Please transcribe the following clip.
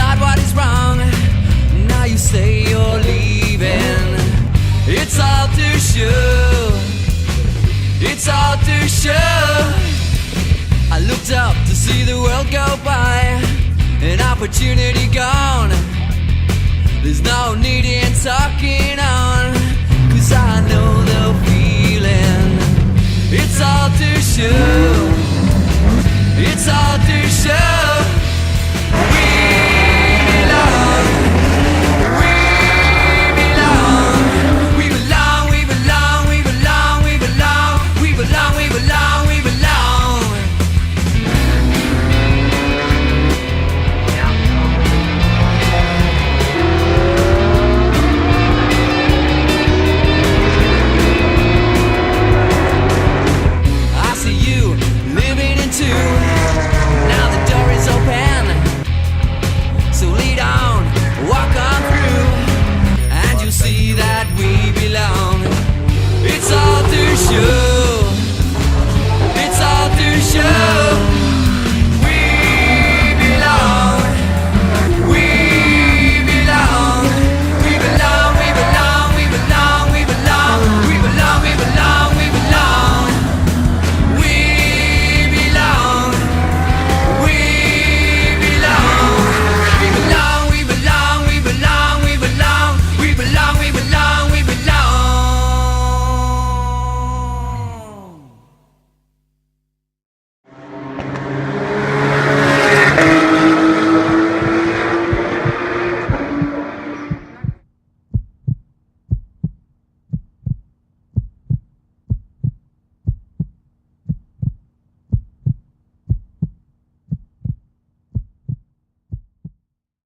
decide what is wrong. Now you say you're leaving. It's all too sure. It's all too sure. I looked up to see the world go by, an opportunity gone. There's no need in talking on, 'cause I know the feeling. It's all too sure. It's all